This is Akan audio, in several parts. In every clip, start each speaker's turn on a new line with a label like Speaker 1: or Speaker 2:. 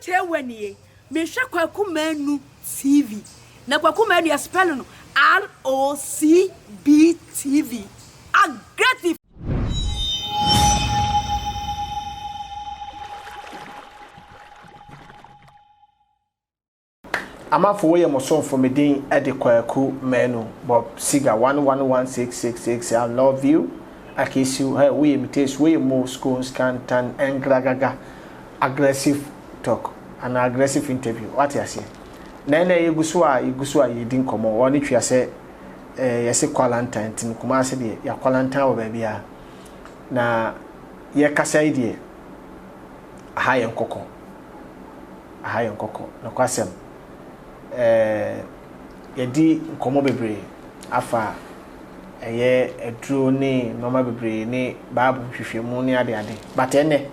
Speaker 1: che wanie me hwe Kwaku Manu TV na Kwaku Manu ya spell no ROCB TV aggressive
Speaker 2: Amafo we mo for me din e de Kwaku Manu Bob Siga 111666 I love you akisu hey we imitate we mo schools can tan engragaga aggressive talk an aggressive interview what you say na yegusu a yedin komo woni twa se yese quarantine tin kuma se de ya quarantine wo ba bia na ye kasa ide hayen kokko na kwasem yedi komo bebre afa eye eduro ni normal bebre ni babu hwehwemu ni ade but ene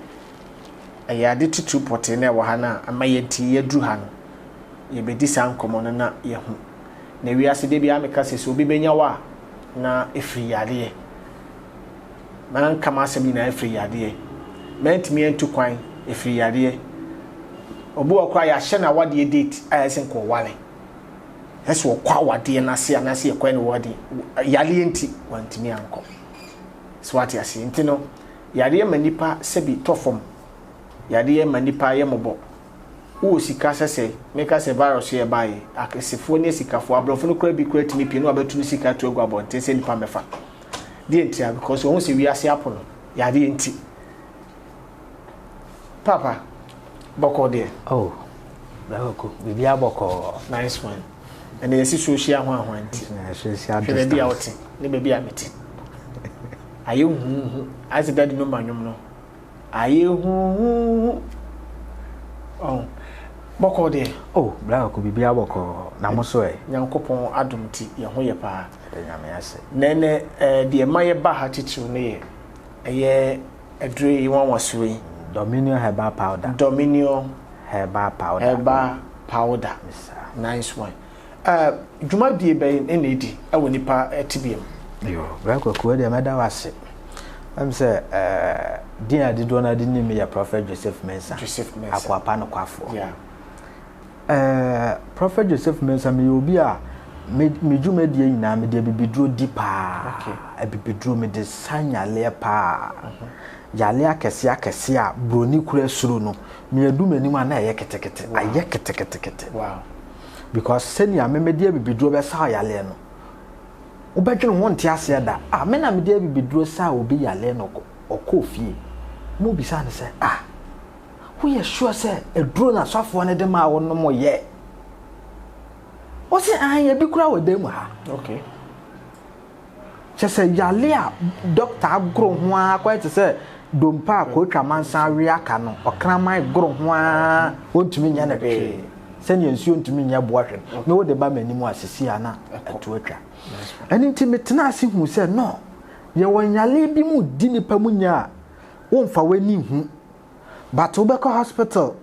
Speaker 2: eye ade tutu pote na wo ha na amayenti yedru ha no ye bedi san komo na ye hu na wiase de bia meka se obi benya wa na efri yade man kama asem na efri yade mentimi entu kwan efri yade obu akwa ya hye na wade date ayesen ko wale eso kwa wade na se anase ekwan ne wade yale enti wantimi anko swati ase enti no yade manipa sebi tofom yade manipa ye mobo wo sika sese meka se virus ye bae akesefo ne sikafo abrofo no kura bi kura timi pie no abetu sika to egu abonte se nipa mefa de enti because won se wi ase apono yade enti papa boko de
Speaker 3: oh bako bibia boko
Speaker 2: nice one and yes social ho anti
Speaker 3: social
Speaker 2: distance be out ne be bia meti aye hu as that no manwom no aye hu oh boko de
Speaker 3: oh bako bibia boko na mo so
Speaker 2: nyankopon adom ti ye ho ye pa
Speaker 3: nyame ase
Speaker 2: nene de maye ba ha titu ne ye adre yi wan wasoi
Speaker 3: Dominion herbal powder.
Speaker 2: Dominion
Speaker 3: herbal powder.
Speaker 2: Herbal powder.
Speaker 3: Yes,
Speaker 2: nice one. Juma die be enedi e woni pa etibiem.
Speaker 3: Yo, Bako ko de meda wase. Am say din adido na din me ya Prophet Joseph Mensah. Akwapa no kwafo.
Speaker 2: Yeah.
Speaker 3: Prophet Joseph Mensah me obi a me juma die nyina me de bibidro di pa.
Speaker 2: Okay.
Speaker 3: Bibidro me de sanyale pa. Yale akese a broni kura suru no me adu manim ana ye ketekete aye ketekete
Speaker 2: wow
Speaker 3: because senia me media bibidro be sa yale no ubedwene ho nte ase da me na media bibidro sa obi yale no okofie mo bisa ne se who ye sure say eduro na swafo ne de ma wo no mo ye o se ye bi kura wo dem ha
Speaker 2: okay
Speaker 3: chese yale a doctor agro ho a kwa te se dompa ko twamansa awe aka no okraman gro ho a ontumi nya na hwe sene nsuo ontumi nya boahwe me wo de ba manimu asisi ana atu atwa ani ntimetena ase hu se no ye wonyale bi mu di nipa mu nya wo mfa wani hu but obeko hospital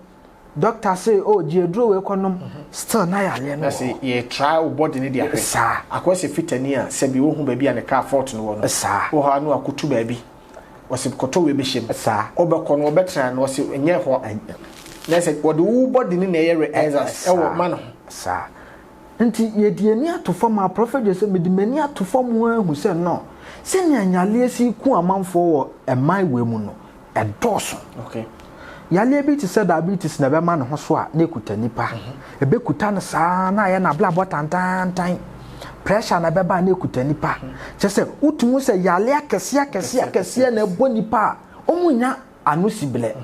Speaker 3: doctor say oh jiedro we konom still na yale no
Speaker 2: say ye try body ni dia hwe akwese fitani a se bi wo hu ba bi a ne car fault no wo no wo ha no akutu ba bi wose koto we be shem obeko no obetra no wose enye ho na se wo de wo body ni na ye realizers e wo ma no
Speaker 3: sa nti ye die ni atofo ma Prophet Joseph me di mani atofo mo ahu se no se ni anyale si ku amanfo wo eman we mu no edoso
Speaker 2: okay
Speaker 3: yale bi ti se diabetes na be ma no ho so a na ekuta nipa ebe kuta no saa na ye na bla botantantan pressure na beba na ekuta nipa chese utumu se yale akese na ebo nipa omunya anu sibile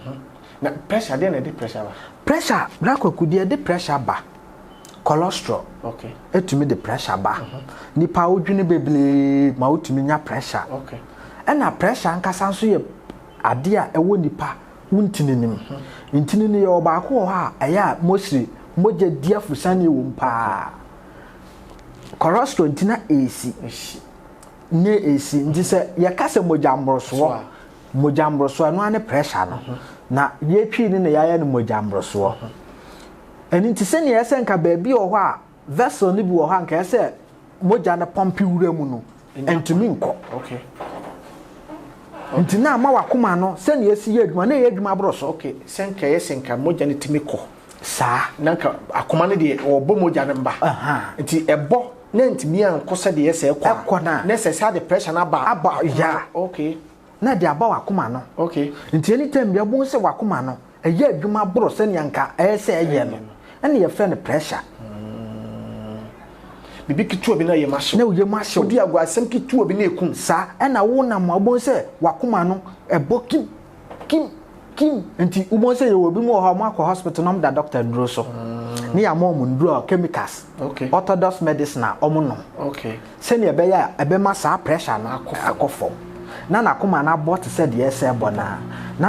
Speaker 2: na pressure dey na dey pressure ba
Speaker 3: pressure black okudi dey pressure ba cholesterol
Speaker 2: okay
Speaker 3: etumi dey pressure ba nipa odwene bebele ma utumi nya pressure
Speaker 2: okay
Speaker 3: na pressure nkasa so ye ade a ewo nipa wuntininim ntinini ye obaako ho a eya mosri moje diafusane wo mpa cholesterol ntina AC ne AC ndi se ye kase mojambroso no ane pressure no na ye twi ni ne yaya ne mojambroso eni nti se ne yese nka baabi ho a vessel ni bi ho anka yese moja na pompi wura mu no entumi nko
Speaker 2: okay
Speaker 3: nti na ma wakoma no se na esi ye adwuma na ye adwuma bro so
Speaker 2: okay senka ye senka moja ne timiko
Speaker 3: saa
Speaker 2: nanka akoma ne de obo moja ne mba nti ebo na ntimi anko se de ye se ekwa na se sa the pressure na aba
Speaker 3: ya
Speaker 2: okay
Speaker 3: na de aba wakoma no
Speaker 2: okay
Speaker 3: nti anytime bia bo se wakoma no eye adwuma bro se nyanka se eye no ene ye friend pressure
Speaker 2: bibi kitu obi na ye mahye
Speaker 3: na ye mahye
Speaker 2: odi agwa asem kitu obi na ekum
Speaker 3: sa ena wo na mo bo se wakoma no ebo kim nti ubon se ye obi mo ho mo akọ hospital no da doctor nduro so ni ya mo nduro chemicals
Speaker 2: okay
Speaker 3: orthodox medicine omo no
Speaker 2: okay
Speaker 3: se ne ebe ya ebe ma sa pressure na akọfọ na akoma na bot se de ese ebo na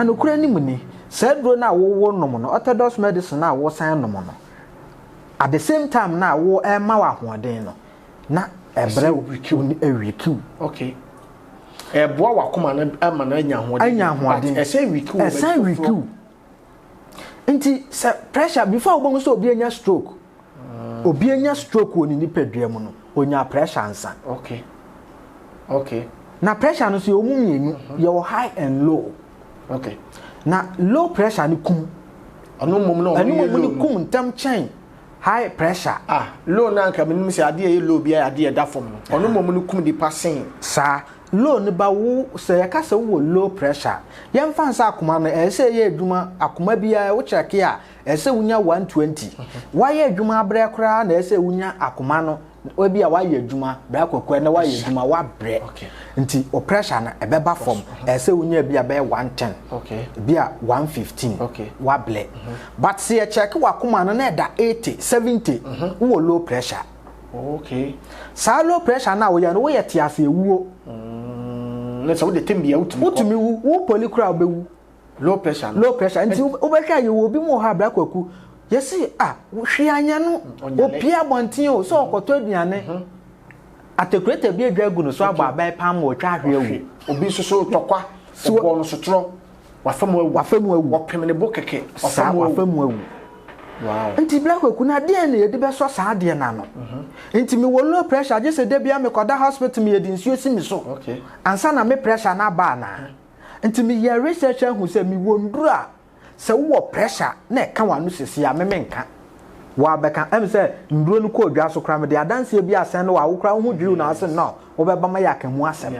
Speaker 3: no kura ni mu ni se duro na wo no mo no orthodox medicine na wo san no mo no at the same time na wo ma wa hoden no na ebre wikiu
Speaker 2: okay boa wakoma na ama na anya hoden ese wikiu nti se pressure before wo so obi anya stroke obi anya stroke woni ni padua mu no onya pressure ansa okay
Speaker 3: na pressure no so omu mienu ye high and low
Speaker 2: okay
Speaker 3: na low pressure ni kum
Speaker 2: ono mom na
Speaker 3: ni kum ntam chain high pressure
Speaker 2: low na nka menim se ade ye low bia ade da fom no ono mom ni kum di passing
Speaker 3: sa low ni ba wo se ya ka se wo low pressure yem fansa akoma no ese ye adwuma akoma bia wo check ya ese wunya 120 waye adwuma abre kora na ese wunya akoma no obi a waye adwuma bra kwakwa na waye adwuma wa bre nti o pressure na ebeba form ese wunya bia be 110
Speaker 2: okay
Speaker 3: bia 115
Speaker 2: okay
Speaker 3: wa ble but see ya check wakoma no na da 80 70 wo low pressure
Speaker 2: okay
Speaker 3: sa low pressure na wo ya no wo ye tiase ewuo
Speaker 2: na so de tembia
Speaker 3: utumi wo polikura obewu
Speaker 2: low pressure
Speaker 3: nti obeka ye wo bi mo ha bra kwaku yesi hwe anya no opia bonten o so okoto aduane atekurete bi adwagu no so aba bai pam wo twa hwe ewu
Speaker 2: obi so tokwa so no so tro wafam ewu wapem ne bokeke
Speaker 3: wafam ewu
Speaker 2: wow
Speaker 3: nti bra kwaku na de na yede be so saa de na no nti mi wo low pressure je se de bia me koda hospital mi yedi nsuo si mi so
Speaker 2: okay
Speaker 3: ansa na me pressure na ba na nti mi ye research hu se mi wo ndura se wo pressure na ka wanu sisi ya memenka wa beka em se nduro no ko odwa so kra me de adanse bi asen no wa wo kra hu dwiru na asen no wo be ba ma ya kan hu asem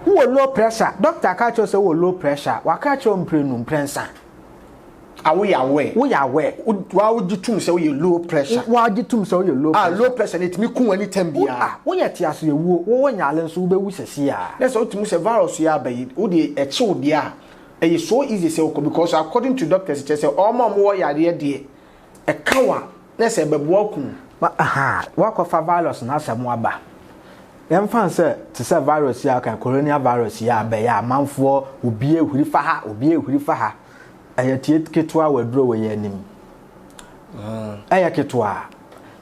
Speaker 3: wo low pressure doctor ka cho se wo low pressure wa ka cho mprenu mprensa
Speaker 2: wo ya we wa wo gitum se wo low pressure
Speaker 3: wa gitum se wo low pressure
Speaker 2: low pressure it mi kun ani tambia
Speaker 3: wo ya ti aso ewu wo nyale nso wo be wu sisi ya
Speaker 2: na so otimu se virus ya ba yi wo de eche wo de a it's so easy say because according to doctors it say all mom wo yare de e kawa na se bebo akun
Speaker 3: wa ko fa virus na asemo aba yem fan say to say virus ya kan coronavirus ya ba ya manfo obi ehuri fa ha ayatie ketwa waduro we yanim ayaketwa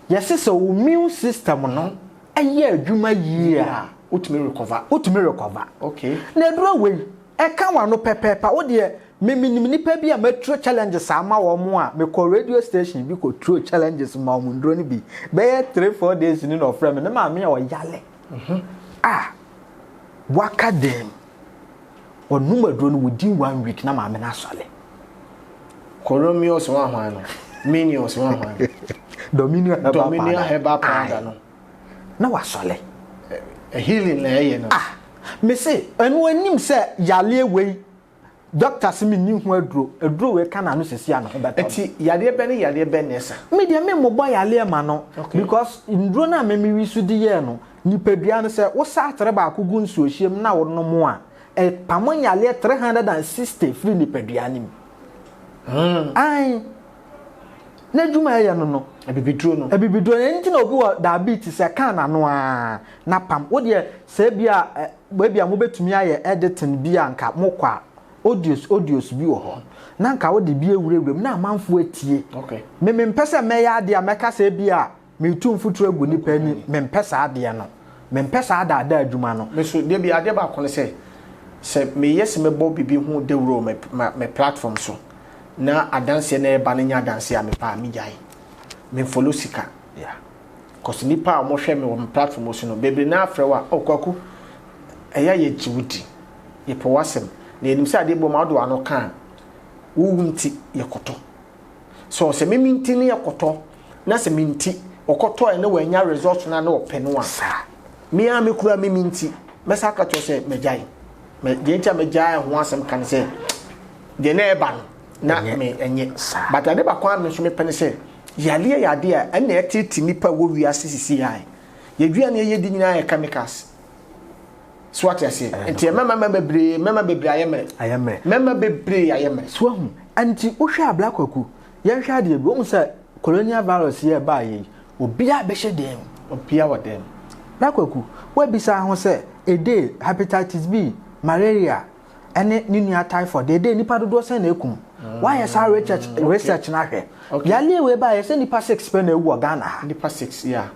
Speaker 3: yesi so immune system no aye adwuma yi a
Speaker 2: utumi recover okay
Speaker 3: na duro we e kan wa no pepepa wo de meminim nipa bi a metro challenges ama wo mo a me ko radio station bi ko true challenges ma mo ndro ni bi be 3-4 days ni no frame na ma me a o yale waka dem onuma dro no within 1 week na ma me na sole
Speaker 2: Coromios wa hwan no Minios wa hwan Dominion heba panda no
Speaker 3: na wasole
Speaker 2: healing na ye no
Speaker 3: me say enu anim say yale wei doctor simi ni hu aduro we kana no sesi ano beto
Speaker 2: eti yale be ne sa
Speaker 3: me dia me mo boy yale ma no because nduro na me wi su di ye no nipadua no say wo sa atre ba akugu nsu ohiem na wo no mo a e pamon yale 360 free nipadua nim ai na djuma ya no
Speaker 2: ebibiduro
Speaker 3: enti na obi wo diabetes e kan na no a na pam wo de se bia mo betumi aye editing bia nka mokwa audios bi wo ho na nka wo de bia ewurewurem na amanfo atie
Speaker 2: okay
Speaker 3: me mpesa me ya ade ameka se bia me tu mfuturo agu ni pani me mpesa ade no me mpesa ada adwuma no
Speaker 2: me so de bia ade ba kono se me yes me bo bibi hu de wuro me platform so na adanse na eba nya adanse a me pa mi jai me follow sika cause nipa mo hwe me wo platform so no bebre na afrewa okwaku ɛyɛ yɛ jiwudi yɛ powasem na enim sɛ ade bɔ ma do ano kan wo nti yɛ kɔtɔ so sɛ me minti ne yɛ kɔtɔ na sɛ minti okɔtɔ e na wanya result na opɛ no a me a me kura me minti mɛsa ka to sɛ mɛgyae de ntia mɛgyae ho asɛm kan sɛ de na eba na me enye but ade ba kwa me so me pene sɛ yale yade a ɛna ɛtiti nipa wo wiase sisi ai yedua na yedi nyina yɛ chemicals so what I say enti mema bebre ayeme mema bebre ayeme
Speaker 3: so hu anti wo hwe abla kwaku ye hwe ade bi wo sɛ colonial virus ye ba ye obi a be hye dem
Speaker 2: obi a wadem
Speaker 3: bla kwaku wo bisa ho sɛ ede hepatitis B malaria ene nunua typhoid ede nipa dodo sɛ na ekum why is our research na hwe yale we ba ye sɛ nipa 6 pe na ewu Ghana ha
Speaker 2: nipa 6 yeah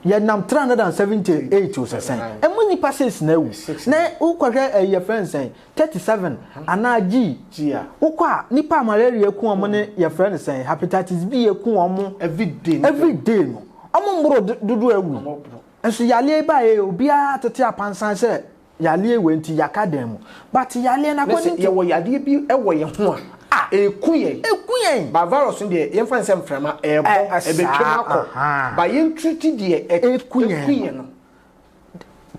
Speaker 3: ye nam 378 o sesen emu nipa 6 na ewu na ukɔhwɛ ye friend sɛn 37 ana G
Speaker 2: a
Speaker 3: ukɔ nipa malaria ku omo ne ye friend sɛn hepatitis B ye ku omo
Speaker 2: every day
Speaker 3: no omo mboro dudu ewu enso yale ba ye obi a tete apansan sɛ yale we nti yakadem but yale na kwani
Speaker 2: ye wo yade bi ewo ye ho a ekuyen ba virus de ye fan sem frama ebo ebetwem akọ ba ye ntreat de ekuyen no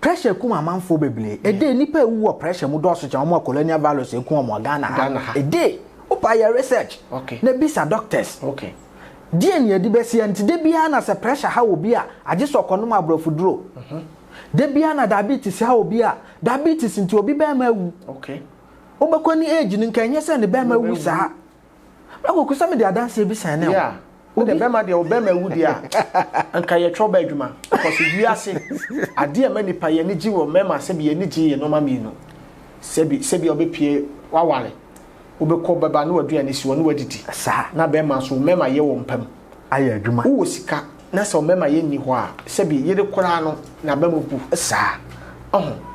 Speaker 3: pressure kuma manfo beble ede nipa ewu pressure mu do so cha mo colonial virus eku omo Ghana ede opa ye research na bisa doctors die ne edi besi anti de bia na se pressure ha obi a age so kono ma brofuduro de bia na diabetes ha obi a diabetes nti obi ba ma ewu obekoni age ni nkanye se ne be ma ewu sa akoku sa me de adanse bi san ne
Speaker 2: yeah o de be ma de o be ma ewu dia anka ye tro ba adwuma because wi ase ade ma nipa ye ni gi wo mema se bi ye ni gi ye no ma mi no se bi obepie wawale obekọ baba na waduane si wo na wadidi
Speaker 3: sa
Speaker 2: na be ma so mema ye wo mpam
Speaker 3: aye adwuma
Speaker 2: wo sika na se o mema ye ni ho a se bi ye de kora no na ba mabu
Speaker 3: sa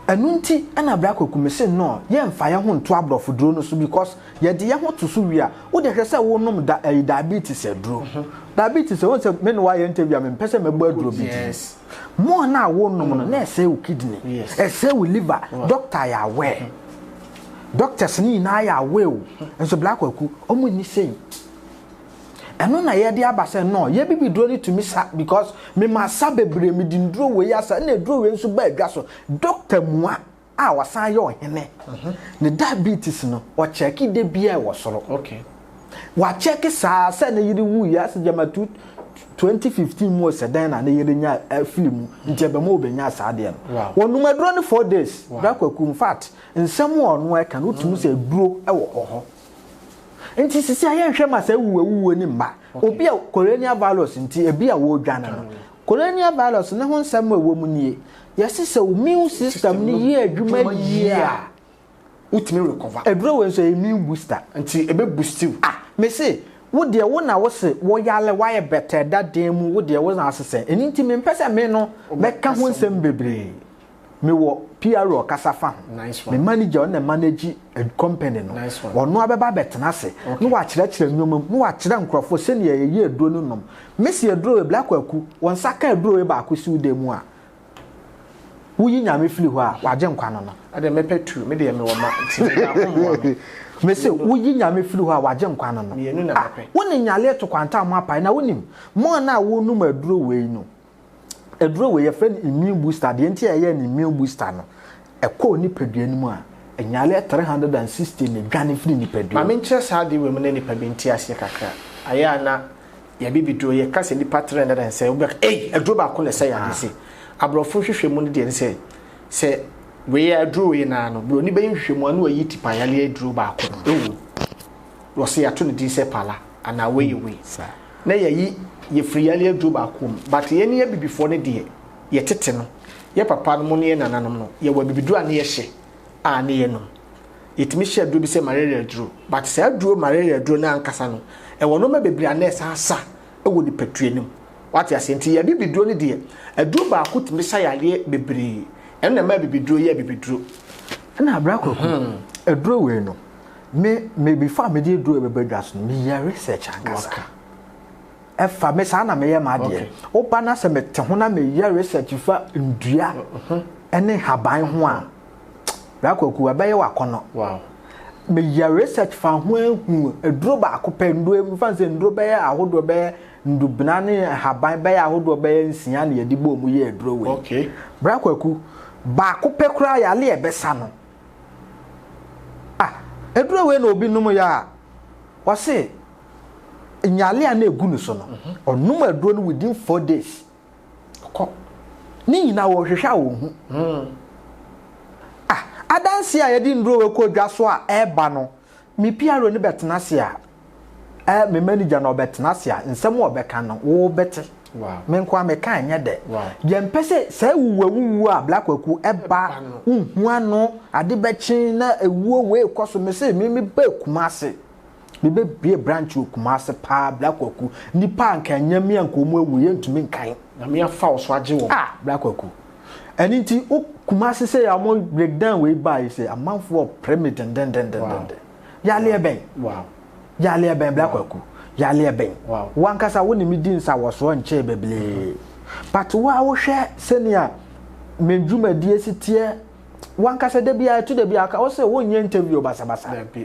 Speaker 3: enunti ana bra kokumese no ye mfa ye ho nto abrofoduro no so because ye de ye ho to so wi a wo de hwese wo nom diabetes aduro diabetes won se me no wa ye interview me pese me gba aduro bi
Speaker 2: yes
Speaker 3: mo na wo nom no na ese wo kidney ese wo liver doctor ya we doctors ni na ya we o enso bra kwaku omo ni sei eno na ye de abase no ye bibi duro ni to me sa because me ma sa bebre me din duro we ya sa na duro we nso ba adwa so doctor mua a wasan ye ohene ne diabetes no o check de bia e wo soro wa check sa na yiri wu ya se jama 2015 mo se dan na yiri nya film nti be mo obenya sa de no wonu ma duro ni 4 days bra kwaku in fact nsem ono e kan otum se duro e wo ho enti sisi aye hwe ma sa wuwu ni mba obi a colonial virus nti ebi a wo dwana no colonial virus ne ho nsam ewo mu nie yesi se immune system ni ye adwuma yi a
Speaker 2: utimi recover
Speaker 3: edro we so immune booster
Speaker 2: nti ebe boost you
Speaker 3: me say wo de wo na wo se wo yale wa ye better that day mu wo de wo na asese eni nti me mpese me no me ka ho nsam bebre me wo PRO kasafa
Speaker 2: nice
Speaker 3: me manager on manage a company no ono abeba betena se no wa kire nyoma no wa kire nkrofo se ne ye eduro no nom mesi eduro e black kwaku won saka eduro e ba akosi ude mu a wuyi nyame fili ho a waje nkwa no no
Speaker 2: ade mepetu me de me wo ma nti na ho
Speaker 3: mesi wuyi nyame fili ho a waje nkwa no no
Speaker 2: me enu na mepe
Speaker 3: woni nyale to kwanta mo apai na wonim mo na wo num eduro we no eduro we ye friend immune booster de enti ye ni immune booster no ekọ ni pedua ni mu a enyale 360 ne dwane firi ni pedua
Speaker 2: ma me nkyere sa de we mu ne nipa bi nti ase kakra aya na ya bibiduro ye kase nipa 360 wo eduro ba ko ne se ya de se abrofo hwehwe mu ne de se we ya eduro ye na no bro ni be hwehwe mu anu ayi tipa yale eduro ba ko ewu wo se ya to ne di se pala ana we na yayi ye free yale eduro ba ko but ye ne ya bibifo ne de ye tete no ye papa no ne nananom no ye wa bibidu ane ye hye a ne ye no yetimi hye aduro bi se malaria aduro but se aduro malaria aduro na ankasa no e wono ma bebri ane asa e wo ni patuanim wati asenti ye bibidu ne de aduro ba ko timi hye yale bebri en na ma bibidu ye bibidu
Speaker 3: na abra koku aduro we no me before me de aduro be badwas no me ye research ankasa efa me sa na me ye ma de oba na se me te ho na me ye research fa ndua ene haban ho a Blackwaku abaye wakono
Speaker 2: wow
Speaker 3: me ya research fa ho ehu eduro ba akopɛ ndo emu fa se nduro bɛyɛ ahodo bɛyɛ ndubna ne haban bɛyɛ ahodo bɛyɛ nsia ne yɛde bɔ mu yɛ eduro we
Speaker 2: okay
Speaker 3: Blackwaku ba akopɛ kura ya le ɛbɛsa no eduro we na obi num ya wɔse nyale a na egu no so no onum eduro no within 4 days
Speaker 2: ko
Speaker 3: ni nyina wo hwehwa wo hu adansi a yedi nduro we ko dwa so a eba no me piaro ne betena se a me manager no betena se a nsem wo beka no wo bete
Speaker 2: wow
Speaker 3: me nko me kan nya de
Speaker 2: wow
Speaker 3: ye mpese sai wuwu a Blackwaku eba hu ano ade bechi na ewuo we koso me se me ba Kumase me be bie branch Kumase pa Blackwaku nipa anka nya me anka omu ewu ye ntumi nkan
Speaker 2: na me afa so age wo
Speaker 3: Blackwaku and nti Kumase say am breakdown we buy say amanfo permit and then yale ben
Speaker 2: wow
Speaker 3: yale ben Blackwaku yale ben
Speaker 2: wow
Speaker 3: wankasa woni mi din sa wo so nche beble but wa wo hwe senia menjuma die sitie wankasa de bia to de bia ka wo say wo nye interview basa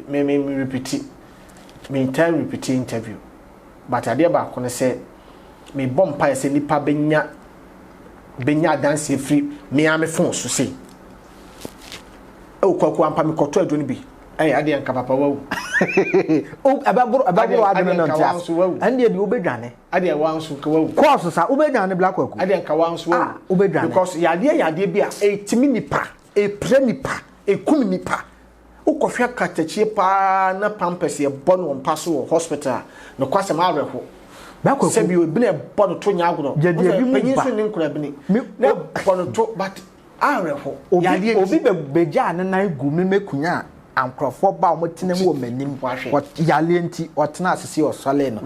Speaker 2: me repeat me time repeat interview but ade ba ko ne say me bompa say nipa benya dance free me am phone so say o kwaku ampa me koto adoni bi ade anka papa wawu
Speaker 3: o ababuru adoni na ntia ande de obedwane
Speaker 2: ade wansu ka wawu
Speaker 3: course sa obedwane Blackwaku
Speaker 2: ade anka wansu wawu
Speaker 3: obedwane
Speaker 2: because yade bi a etimi nipa pre nipa ekumi nipa ukofia katachie pa na pampers ye bono ompa so hospital no kwasem areho
Speaker 3: Blackwaku
Speaker 2: sebi obi na bono to nya agro panyin so ni nkura bini na bono to but areho
Speaker 3: obi beja na nan gu memekunya ankrofo ba o motene wo manim yale nti otena asese osole no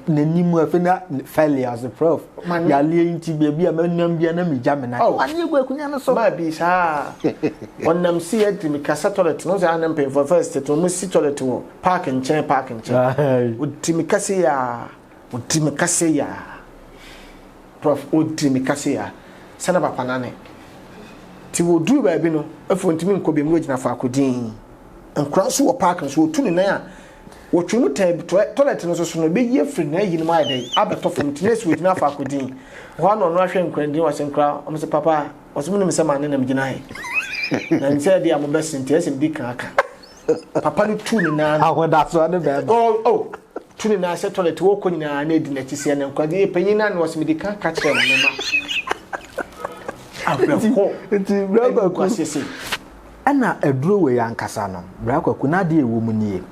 Speaker 3: nanim afi na failure as a prof yale nti bia manam bia na meja me na ane gu akunya no so
Speaker 2: ma bi sa onam si edimi kasa toilet no za na mpem for first to no si toilet wo park nchen udimi kase ya prof udimi kase ya sana papa nane ti wo du ba bi no afo ntimi nkobe mu gina fa akodin nkran so wo park so otu ne nan a wo twunu toilet no so no be ye free na yi no ma dai abeto from tines we gina fa akodin ho no ahwe nkran din wase nkra o se papa o se munum se ma ne na mgina he na nse dia mo best ntia bi kan aka papa no tu ne nan
Speaker 3: ahoda so ne be
Speaker 2: oh tu ne nan se toilet wo ko nyina na edi na tise na nkwa di panyin na wase bi kan ka kire mo ma abeko
Speaker 3: nti Blackwaku
Speaker 2: asese
Speaker 3: ana eduro we yankasa no Blackwaku na de ewo mu nie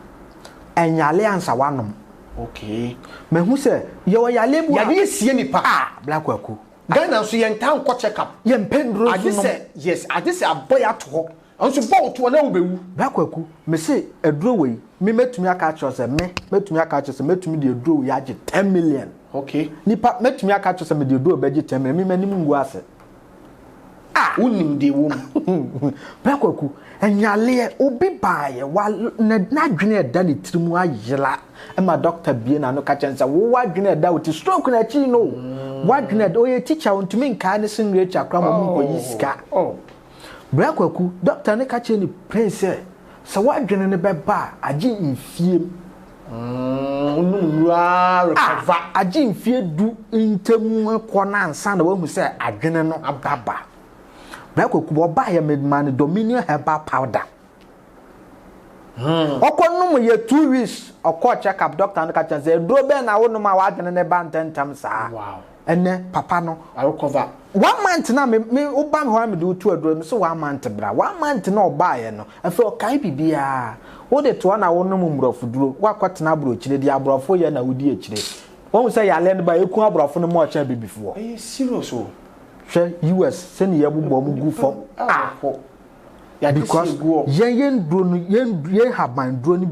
Speaker 3: enyale ansa wanom
Speaker 2: okay
Speaker 3: mehu se ye wo yale bu
Speaker 2: yale sie nipa
Speaker 3: Blackwaku
Speaker 2: Ghana so yen tan ko check up
Speaker 3: ye mpenduro so no
Speaker 2: yes adise aboy ato anso bo to na wo bewu
Speaker 3: Blackwaku me se eduro we me metumi aka cho se metumi aka cho se metumi de eduro we age 10 million
Speaker 2: okay
Speaker 3: nipa metumi aka cho se me de eduro beje 10 million me manim ngu ase
Speaker 2: unim de wo
Speaker 3: Blackwaku enyale obi baaye wa na dwene eda ne tirimu ayela ema doctor bie na no ka chensa wo wa dwene eda wo ti stroke na chi no wa dwene eda o ye teacher ontumi nka ne sinre cha kra mo ko yisika Blackwaku doctor ne ka che ni prince se wa dwene ne beba age mfiem
Speaker 2: onumra recover
Speaker 3: age mfie du ntemu ko na ansa na wa hu se adwene no ababa Blackwaku bo ba ya medman Dominion herbal powder okonum ye 2 weeks okọ check up doctor no ka chense dro be na wonu ma wa dwene ne ba ntentam saa
Speaker 2: wow
Speaker 3: ene papa no
Speaker 2: I recover
Speaker 3: 1 month na me oba me ho me do 2 adro me so 1 month bra 1 month na oba ye no afi okai bibia wo de to na wonu mumrofu duro wakotena abrochire di abrofo ye na wudi echire won say ya le ne ba eku abrofo no mo cha bibifo
Speaker 2: serious o
Speaker 3: US send ye bubo mu gu fom
Speaker 2: ya
Speaker 3: because yen dro no yen haban dro ni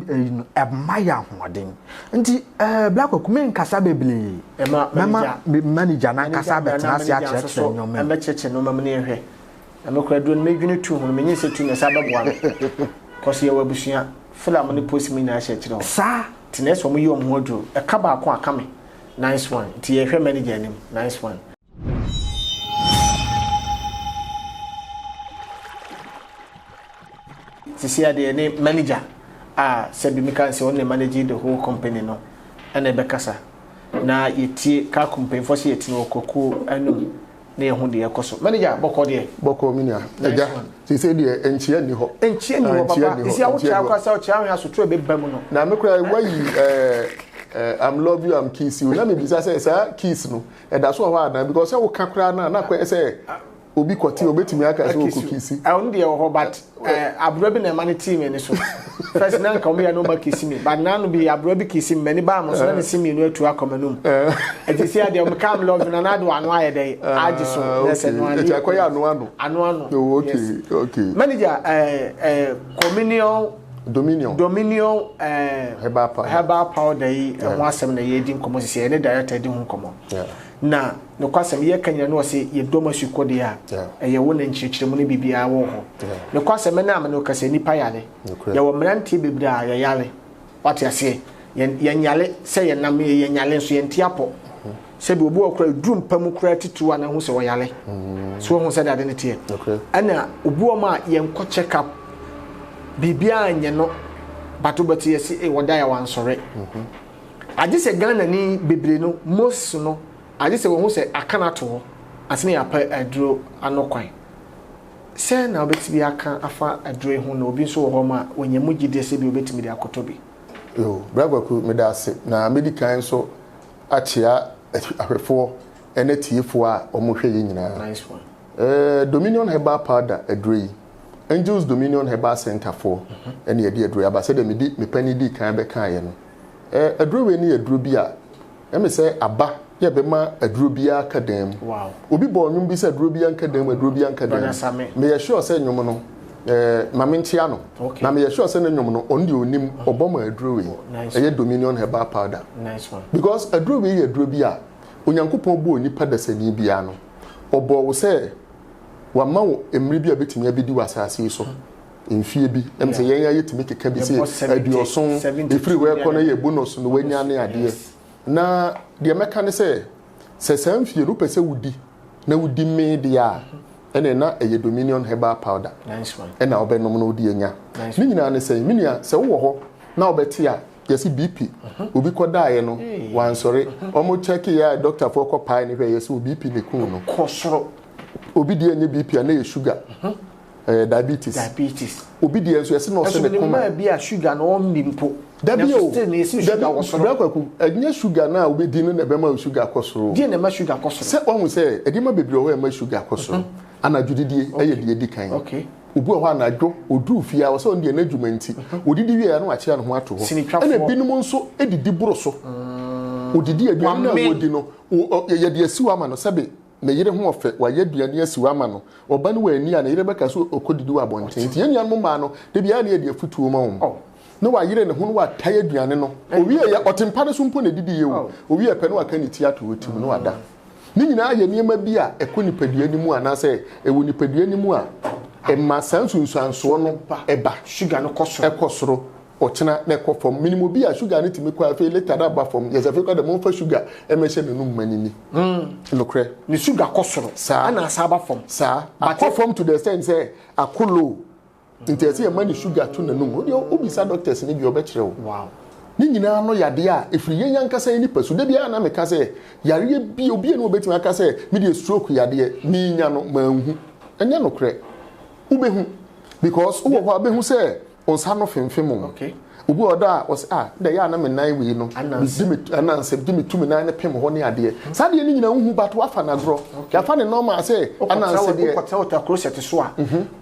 Speaker 3: emaya hoden nti Blackwaku men kasa beble mama manager na kasa betena sia cheche nyom
Speaker 2: me cheche no mam ne ehwe me kura dro no medwini tu ho me nyese tu ne sa beboa no cause ye wabusua film ne post me na cheche no
Speaker 3: sa
Speaker 2: tines wo mu yom ho dro e ka ba ko aka me nice one ti ye hwe manager nim nice one sisi ade ne manager said we can say only managing the whole company no and e bekasa na yetie ka company for say yetie okoku anum na ehun de ekoso manager
Speaker 4: boko minia eja sisi de enchia ni ho
Speaker 2: papa isi awo cha kwasa o cha ahun asoto be bam no
Speaker 4: na me kura wayi I'm love you I'm kiss you na me bisa say kiss no e da so ho na because say wo kakra na kwa say obi kwati obetimi aka say wo kiss
Speaker 2: I de ho but abrobi na man team ni so first na nka me ya no ba kiss me but na no be abrobi kiss me many ba mo so na see me no atu akomanum e ti say de come love na do anu aye dey agi so na say no
Speaker 4: ani akoya anu okay
Speaker 2: manager Dominion herbal powder yi ho asem na ye di nkomo sisi ne director di ho nkomo na no kwasem ye kanya no se ye doma sukode ya ye wo na nchirikiremu ne bibia wo ho no kwasem na am no kase nipa yale ye wo mrantie bibia ya yale wate ase ye nyale se ye nam ye nyale so ye ntiapo se bi obu okra drum pam kra titu ana ho se wo yale so ho se dade ne tie ana obu o ma ye nko check up bibia anye no batubati yesi woda ya wansore age se Ghana ni bebre no most no age se wo hu se akana to ho asene ya pa aduro anokwan se na obetibi aka afa aduro hu na obi so wo ho ma onyemu gide se bi obetimi de akotobi
Speaker 4: yo bragwaku medase na medical so achia ahwefo ene tiefo a omohwe ye nyina
Speaker 2: nice one
Speaker 4: Dominion herbal powder aduro Angels Dominion Herbal Center for any idea adro aba say dem me pani di kan be kan ye no adro we ni adro bi a me say aba ye be ma adro bi aka dem
Speaker 2: wow
Speaker 4: obi bo nwum bi say adro bi anka dem adro bi anka dem me ye sure say nwum no mame ntia no na me ye sure say nwum no on di onim oboma adro we ye Dominion Herbal Powder
Speaker 2: nice one
Speaker 4: because adro we ye adro bi a onyankopon bo onipa dasani bia no obo wo say wa mawo emri bi abetimi abedi wasase so enfie bi em se yen ayetimi keka bi se aduoson efiri we ko na ye bonus no wanya ne ade na de meka ne se samfie ru pese wudi na wudi me dia ene na eye Dominion Herbal Powder
Speaker 2: nice one
Speaker 4: ena obenom no odi enya ni nyina ne se minia se wo ho na obeti a yesi BP obi kodae no wansore omo check ya doctor for ko pai ne hwe yesi BP ne kun no
Speaker 2: kosoro
Speaker 4: obi die nye BP na ye sugar diabetes obi die nso yesi no se ne koma
Speaker 2: bi a sugar no omnimpo
Speaker 4: da bi o
Speaker 2: still ne sugar wosoro
Speaker 4: kwaku enye sugar na obi di no na be ma sugar kosoro
Speaker 2: die na ma sugar kosoro
Speaker 4: se ohun se edi ma bebre o ma sugar kosoro ana judidie eye die di kan
Speaker 2: okay
Speaker 4: obu ho anadwo odu fia wo se on die na dwumanti odidi wie na wa kire no ho ato ho ena binum nso edidi buro so odidi aduan na wodi no ye de asiwa ma no sebe na yire ho ofe wa ye duane asiwa ma no oba no wa ani a na yire beka so okodidi wa bonten ti yenya no ma no de bia na ye de afutuo ma wo no wa yire ne ho no wa taye duane no owie ya otempa ne so mpo na didi ye wo owie pe no wa ka ni ti ato otim no wada ni nyina ye niema bi a ekonipadua ni mu ana se ewo nipadua ni mu a emma sansunsuanso no eba
Speaker 2: sugar no kosoro
Speaker 4: ekosoro ochina na ekofom minimum bi a sugar ni timi kwa afi later da ba fom yes afi kwa de mo fa sugar emehye ne no manini lokre
Speaker 2: ni sugar kosoro ana asaba fom
Speaker 4: sa akofom to the extent say akolo intese emani sugar to na no obi sa doctors ni bi obekire
Speaker 2: wow
Speaker 4: ni nyina no yade a efiri yen yankasa ni pasu de bia na meka say yare bi obi na obetimi aka say me de stroke yade ni nya no manhu enya no kre ubehu because uwo ho abehu say onsa no femfem
Speaker 2: okay
Speaker 4: obi oda was da ya na me nan wi no dimi ananse dimi tumi nan ne pem ho ne ade sa de ni nyina hu but wafa na gro ya fa ne normal say ananse de
Speaker 2: ko ta closet so a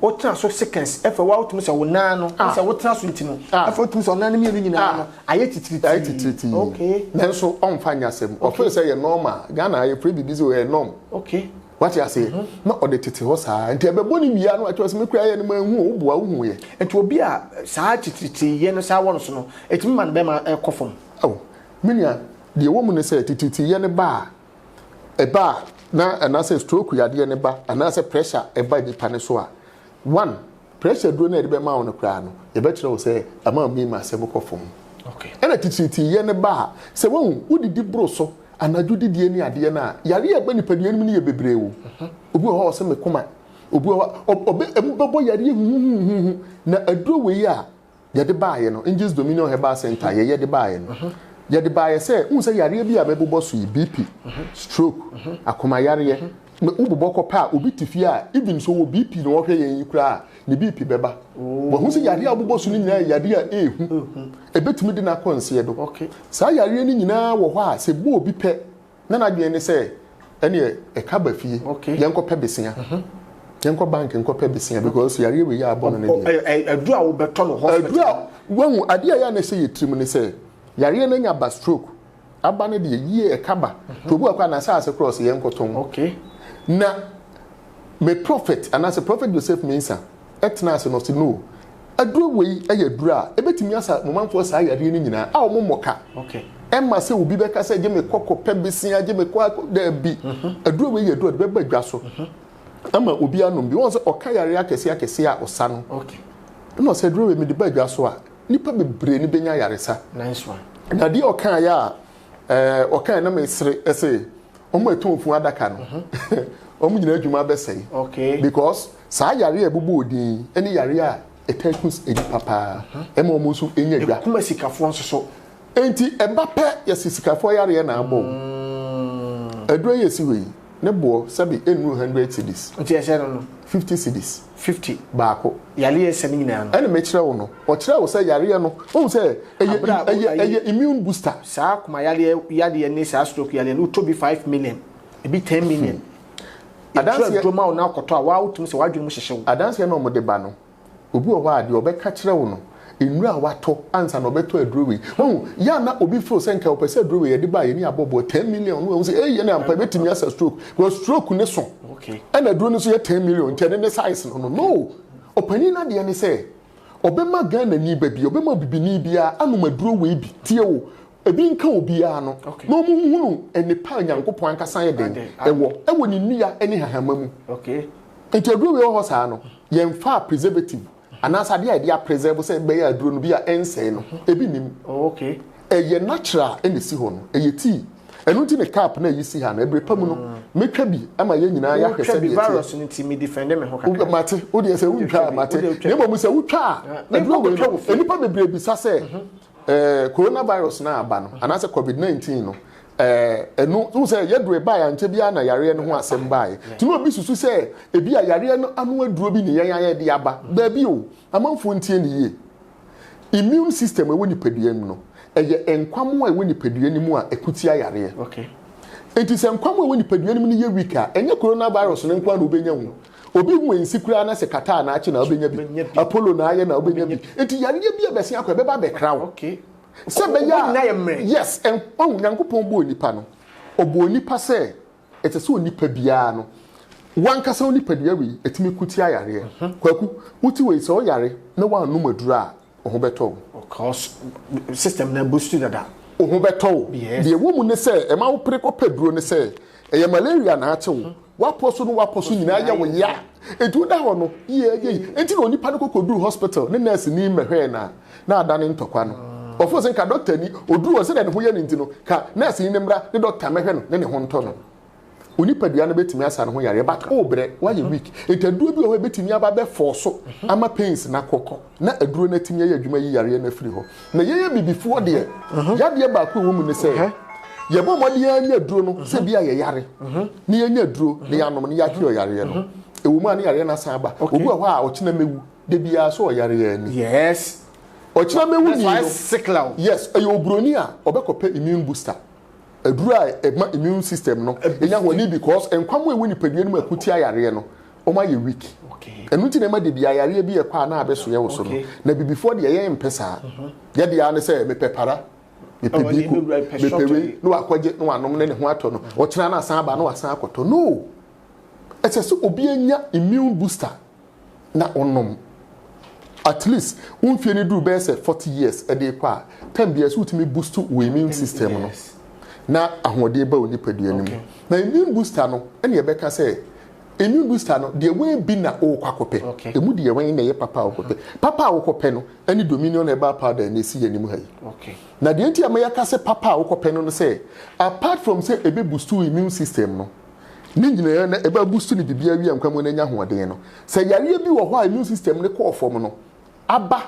Speaker 2: o tra so seconds efa wa otum se wonan no se wo tra so ntino efa otum se wonan mi nyina no aye titiriti okay
Speaker 4: nanso on fanya sem o fe say ye normal Ghana ye free bibi zo ye norm
Speaker 2: okay
Speaker 4: what you say na ode tete ho saa nti ebebo ni bia no atwa se mekura ye no manhu oboa hu ye
Speaker 2: enti obi a saa titiriti ye no saa wono so no etimi man be ma ekofom
Speaker 4: minia de wo mu ne say titiriti ye ne ba eba na anase stroke yade ne ba anase pressure eba di pane so a one pressure do na e be ma wo no kra no ye be kire wo say ama mi ma se bokofom
Speaker 2: okay
Speaker 4: ena titiriti ye ne ba se wo udidi bro so anadwo didie ni ade na yare agba nipadua nim ne ye bebrewo obi ho se mekoma obo yare hu na aduro we ya ye de baaye no Angels Dominion Herbal Center ye de baaye no ye de baaye say unse yare bi a mebobɔ so BP stroke akoma yare me ubobɔ kopa obi tifi a even so wo BP no wo hwɛ yen kura ne BP beba wo hu se yare a ubobɔ so ni nyina yare a ehu ebetumi de na konse do sa yare ni nyina wo hɔ a se bo obi pɛ na na dwen ne say ene e ka ba fie yenko pɛ besia yenko bank yenko pɛ besia because yare we ya abɔ no ne
Speaker 2: de adu a wo beto no hospital
Speaker 4: adu a ade a ya na say yetrim ne say yare na nya ba stroke aba ne de yie e ka ba to bu akwa na say cross yenko ton na me prophet and as a prophet Joseph Mensah etna as no say no adu we e ya dura e betimi asa momanfo sa yare ni nyina a wo momoka Emma say obi beka say je me kokko pebesia je me kwa da bi aduro we yeduro de be dwa so ama obi anom bi won say okayare akese a osa no no say aduro we me de ba dwa so a nipa bebre ni benya yaresa
Speaker 2: nice one
Speaker 4: na di okan ya okan na me sere say omo etonfu adaka no omo nyina adwuma be say because sa yare ebubu odin eni yare a etakus edi papa ema omo so enya dwa
Speaker 2: kuma sikafo nso so
Speaker 4: enti embape yesisikafo yare na abo aduro yesi we ne bo sabi enu 100 cedis
Speaker 2: nti ese no
Speaker 4: 50 cedis
Speaker 2: 50
Speaker 4: baako
Speaker 2: yale ese ni nyina no
Speaker 4: ene me kire wo no o kire wo say yare no o say eye immune booster
Speaker 2: sa kuma yale ni sa stroke yale no to be 5 million e be 10 million adanse droma o na akoto a wa utum se wadwum hyehye wo
Speaker 4: adanse na o de ba no obi o wa de obeka kire wo no enura wato ansa no beto adrowe ya na obi feel say nka opese adrowe ye de ba ye ni abobo 10 million no say eh ye na ampa betimi asa stroke because stroke ne so and adro no so ye 10 million tene ne size no opani na de ne say obema Ghana ni ba bi obema bibini bia anum adrowe bi tie wo ebi nka obi a no no mu hunu enipa nyankopon ankasa ye den ewo ni nua eni hahamamu enti adrowe ho sa no ye mfa preservative anasa de idea preserve say be ya duro no bi a ense no ebi nim ye natural ene si ho no ye tea enu ti ne cap na yi si ha na ebre pam no metwa bi ama ye nyina ya hwese bi
Speaker 2: virus ni ti me defend me ho
Speaker 4: kakra mate o de say wutwa mate ne mo say wutwa na duro we enipa bebre bi sa say coronavirus na aba no anasa covid-19 no enu so say yedure ba ya nche bia na yare no ho asem bae ti no obi susu say ebi a yare no anu aduro bi ne yan de aba ba bi o amanfo ntie ne ye immune system ewo ni padua mu no eye enkwamo ewo ni padua ni mu a ekuti ayare enti se enkwamo ewo ni padua ni mu ne ye week a enye coronavirus no nkwa na obenya hu obi hu ensikura na se kata na achi na obenya bi apollo na aye na obenya bi enti yare bi e bese akwa be ba be krawo yes and nyankopon bo nipa no obo nipa se etese onipa bia no wankasa onipa dia wi etimi kuti ayare kwaku wuti we se o yare na wa no maduru a oho beto
Speaker 2: because system na boost that
Speaker 4: oho beto de wo mu ne se e ma wo pere ko peduro ne se e malaria na achewo waposo nyina ya wo ya etu da ho no ye enti no onipa no kokoduru hospital ne nurse ni mehwe na adane ntokwa no of course nka doctor ni oduru wo se na ne ho ye ne ntino ka nurse ni nemra ne doctor mehwe no ne ho nto no onipadua no betimi asa ne ho yare but obre wa ye week etaduro bi o betimi aba be force ama pains na kokko na aduro na timi ye adwuma yi yare na firi ho na ye bibifo de ya de ba ko wo mu ne se ye bo mode ya nya aduro no se bia ye yare ne ye nya aduro ne ya nom ne ya kiro yare no ewu ma ne yare na san ba obu ho a o kina mewu de bia so o yare ya ni
Speaker 2: yes
Speaker 4: o kina mewu ni
Speaker 2: no
Speaker 4: yes ayo obroni a obekope immune booster adura immune system no enya ho ni because enkwamo ewu ni padua ni akuti ayare no o ma ye weak enu ti na ma de bia yare bi e kwa na abeso ye wo so no na before de ye mpesa ye de ya ne se me pepara me pebiko me pewe no akwaje no anom ne ho ato no o kira na asan aba no asan akoto no etese obi enya immune booster na onom at least unfie ni do be say 40 years e de kwa 10 years utimi boost wo immune system no na ahode ba oni padua ni mu na immune booster no ene ye beka say immune booster no de we bi na o kwakope emu de we na ye papa okope papa okope no ani Dominion Herbal powder na esi yanim hayi na de enti amaya ka say papa okope no say apart from say ebe boost immune system no ni nyina na eba boost ni bibia wi amkwa mo na nya hoɔden no sɛ yare bi wɔ hɔ a immune system ne kɔ fam no aba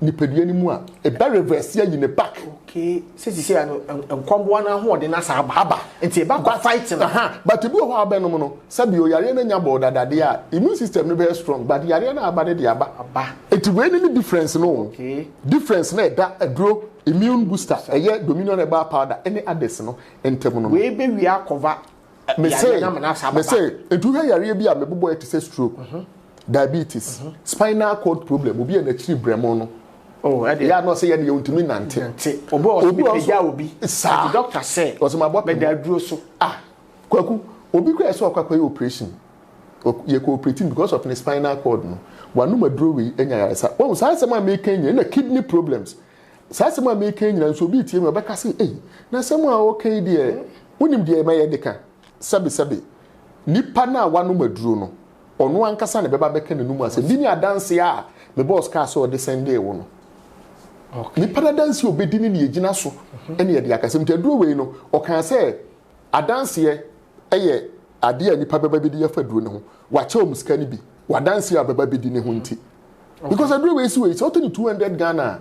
Speaker 4: nipadua ni mu a eba reverse ya yi ne back
Speaker 2: okay sisi ano nkwamboa na hoɔden na sa aba nti eba kwa fight na
Speaker 4: but bi wɔ hɔ aba no no sabi o yare na nya bɔ dadade a immune system no be strong but yare na aba ne de aba enti we ni difference no
Speaker 2: okay
Speaker 4: difference na da aduro immune booster eye dominion eba powder any others no entem no
Speaker 2: we be wi akova
Speaker 4: me say etu hwe yare bi a me bobo et say stroke diabetes spinal cord problem obi na chiri bremo no ya no say ya ne yontumi nante
Speaker 2: obi peja obi the doctor say
Speaker 4: was my
Speaker 2: me da duro so
Speaker 4: kwaku obi kwa so akwa operation ye cooperating because of the spinal cord no wanu maduro we enya yare sa won say say ma make enya na kidney problems say say ma make enya so bi tie me obeka say na say ma okay de unim de ma ye de ka sabi nipa na wanu maduro no ono ankasa ne beba beka nenum ase bi ni adanse a me boss ka so de send day wo no okay nipa na danse obedi ni yegina so ene ye de akasem taduro we no o kan say adanse eye ade a nipa beba bi de ya faduro ne ho wa che omuska ni bi wadanse a beba bi di ne ho nti because aduro we si we so 200 Ghana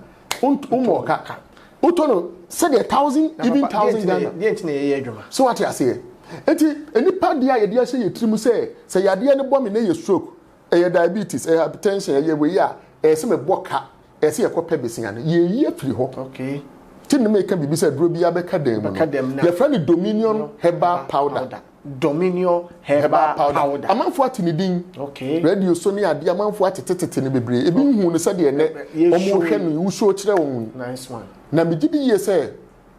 Speaker 4: mo kaka otono say 1000 even 1000 Ghana
Speaker 2: de enti na ye adwuma
Speaker 4: so what you say enti enipa dia ye dia say ye trimu say yade ne bo me na ye stroke diabetes hypertension we ya se me boka se ye kopa besia no ye yi afiri ho
Speaker 2: okay
Speaker 4: tin me ka bibi say duro bia be ka dem no ye friend Dominion herbal powder
Speaker 2: Dominion herbal powder
Speaker 4: amanfo atinidin
Speaker 2: okay
Speaker 4: radio so ne ade amanfo atetete ne bebre ebi hu ne say de ne omo hwe no wuso kire won
Speaker 2: nice one
Speaker 4: na me gidi ye say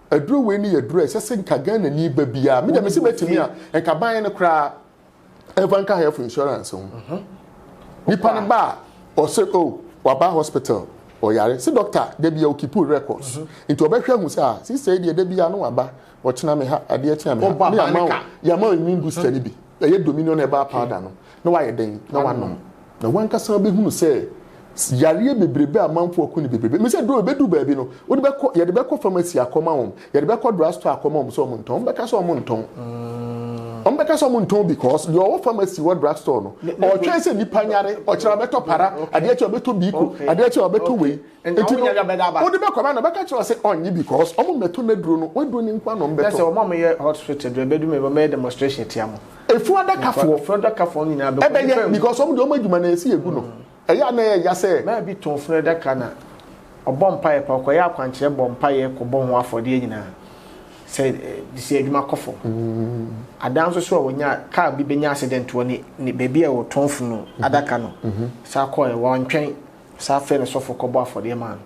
Speaker 4: aduro we ni yaduro ese se nka Ghana ni ba bia me dem se betimi a enka ban ne kra evanka health insurance nipa ne ba o se waba hospital o yare se doctor de bia o keep records into obehwe hu se si say de bia no waba o chena me ha ade chena me ha me ama ya ma immune booster ni bi eye Dominion eba powder no na wa ye den na wa no na wanka san be hu se yare bebrebe amanfo akuni bebrebe me say do be du ba bi no wo de be ko ye de be ko pharmacy akoma won ye de be ko drugstore akoma won so mo nton be ka so mo nton on be ka so mo nton because your pharmacy what drugstore no o twen say nipa nyare o kira beto para ade achi obeto biko ade achi obeto we
Speaker 2: enti
Speaker 4: wo de be ko ma no be ka kira say onyi because omo meto na duro no we do ni nkwa no beto
Speaker 2: say o mama ye hospital do be du me be demonstration tiamo
Speaker 4: efu adakafo
Speaker 2: nyina be
Speaker 4: because omo de omo adwuma na esi egu no eya na ya say
Speaker 2: ma bi ton funu daka na obompa ye pa koya akwanche bompa ye ko bon ho afode nyina say disi adwuma kofo adan so wonya car bi benya accident woni ni baby e wo ton funu adaka no sa ko e won twen sa fe ne sofo ko bo afode man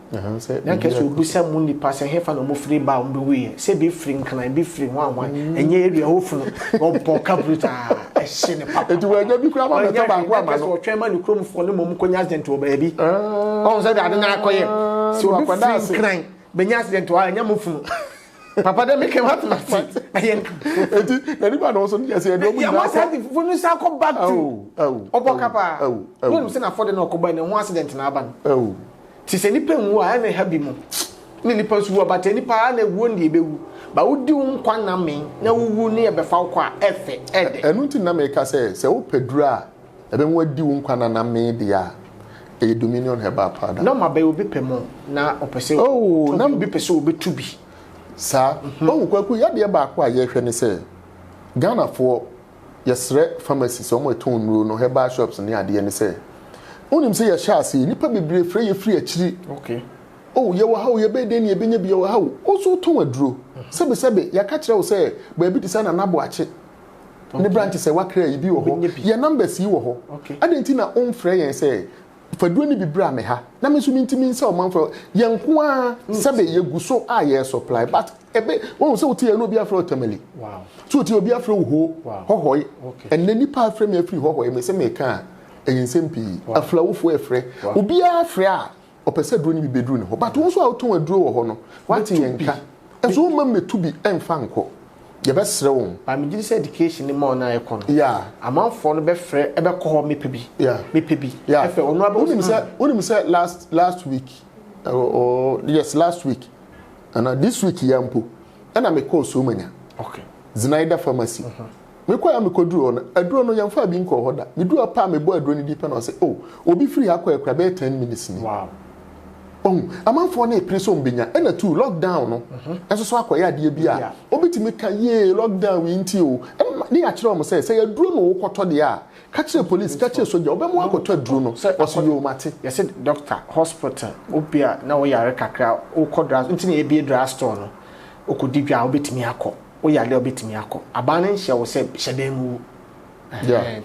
Speaker 2: na ke so obusa mu ni pass hefa no mo free ba o be we say bi free nkana bi free wan enye area ho funu o bon kabruta e shine papa
Speaker 4: edu we bi kura ma beto ba kwa ma no
Speaker 2: twen ma ni krom fo ne mom konya accident wo ba bi on say ade na akoye so akwada free benya accident wa enya mo funu papa dem make mathematics ayen
Speaker 4: eti na ni ba no so ni say do mu
Speaker 2: ya wasa di funu sa ko back to oboka pa no say na for the no ko ba ne ho accident na aba no ti se ni penwu a na ha bi mu ni nipa su wo ba te nipa na wo ndi ebewu ba wodi nkwa na me na wuwu ne e be fa kwa efe ede
Speaker 4: enu ti na me ka se wo pedura ebe nwa di wo nkwa na me dia e Dominion herbal powder
Speaker 2: no ma be obi pemo na opese na obi pese obi tubi
Speaker 4: sa o kwaku ya de ba kwa ye hwe ne se Ghana for yesre pharmacy so mo ton nuro no herbal shops ne ade ne se onim se ye sha se nipa bebre free ye free akiri
Speaker 2: okay
Speaker 4: ye wo hawo ye be de ne ye benya bi ye wo hawo o so ton aduro sebe ya ka kire wo se ba bi ti se na nabo ache ne branch se wa kire yi bi wo ho ye numbers yi wo ho adenti na on free ye se faduro ni bibra me ha na me so mintimi nse o manfo ye nko a sebe ye guso a ye supply but ebe won se uti ye no bi afro otamali
Speaker 2: wow
Speaker 4: so uti obi afro ho hohoi and then nipa afro me afri hohoi me se me ka eyinsem pi aflawofo efre obi afre a opese duro ni bibeduro ne ho but won so auton aduro wo ho no what ye nka eso ma metu bi emfa nko ye be sere won
Speaker 2: ba me gidi say education ni mo na ekono
Speaker 4: yeah
Speaker 2: amanfo no be frɛ ebe kɔ ho mepebi mepebi efe ono aba
Speaker 4: onim say last week or yes last week and this week yampo and I me call so many
Speaker 2: okay
Speaker 4: Zinaida pharmacy me kwa ya me koduro no aduro no yamfa bi nko hoda me duro pa me bo aduro ni di pe no say oh obi free akwa ekra be 10 minutes ni
Speaker 2: wow
Speaker 4: amanfo na epreso mbenya na tu lockdown no enso so akoya ade bia obitimi ka ye lockdown wi nti o ni ya kire o say ya duro no wokoto de a ka kire police ka kire soldier obemu akoto duro no oso yo mate
Speaker 2: you said doctor hospital obia na wo yare kakra wo kodra nti na ebie dra store no okodi dwa obitimi akọ wo yale obitimi akọ abana nhye wo say hyeden mu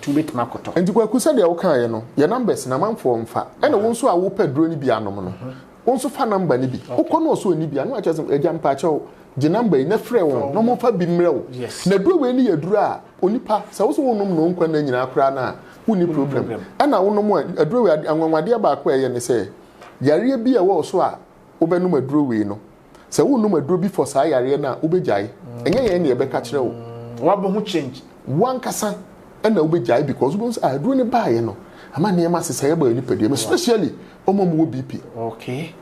Speaker 2: tu obitimi akoto
Speaker 4: enti kwa kusa de wo kan ye no ye numbers na manfo mfa na wo nso a wo pa duro ni bia no no onso fa number ni bi ukọ no so ni bi anu acha eja mpacho je number na frɛ won no mo fa bi mrɛ wo na duro we ni yaduru a onipa sa wo so wonum no nkwa na nyina akra na uni problem ana wonum aduro we anwanwade ba akwa ye ne sɛ yare bi a wo so a wo benum aduro we no sɛ wonum aduro bi for sa yare na wo begyae enye ye ne ye bɛka kyerɛ wo
Speaker 2: wabo ho change
Speaker 4: wan kasa na wo begyae because wo aduro ne ba ye no ama ne ma sesa ye ba ni padie especially omomo BP
Speaker 2: okay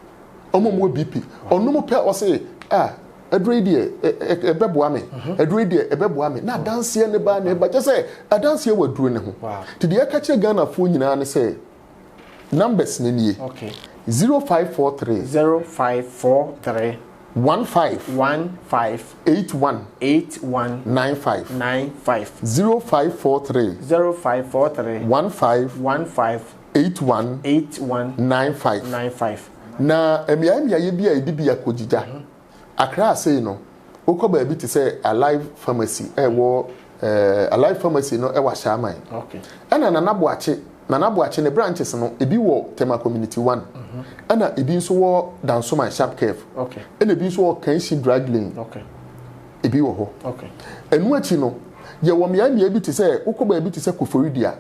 Speaker 4: omomo BP onomo pe o say adure die ebeboa me adure die ebeboa me na dance ne ba je say dance wa duro ne ho ti de ka kire Ghana fo nyina ne say numbers ne nie
Speaker 2: okay
Speaker 4: 0543 15 81 95 0543 15 8195 na emia ye bia edibia kojija akra say no okoba bi te say Alive Pharmacy Alive Pharmacy no e wa shaman
Speaker 2: okay
Speaker 4: ana nanaboache ne branches no ebi wo Tema Community 1 ana ebi nso wo Dansoma Sharp Curve
Speaker 2: okay
Speaker 4: ana ebi nso wo Kanshi Drag Lane
Speaker 2: okay
Speaker 4: ebi wo ho
Speaker 2: okay
Speaker 4: enu achi no ye wo mia bi te say okoba bi te say Koforidia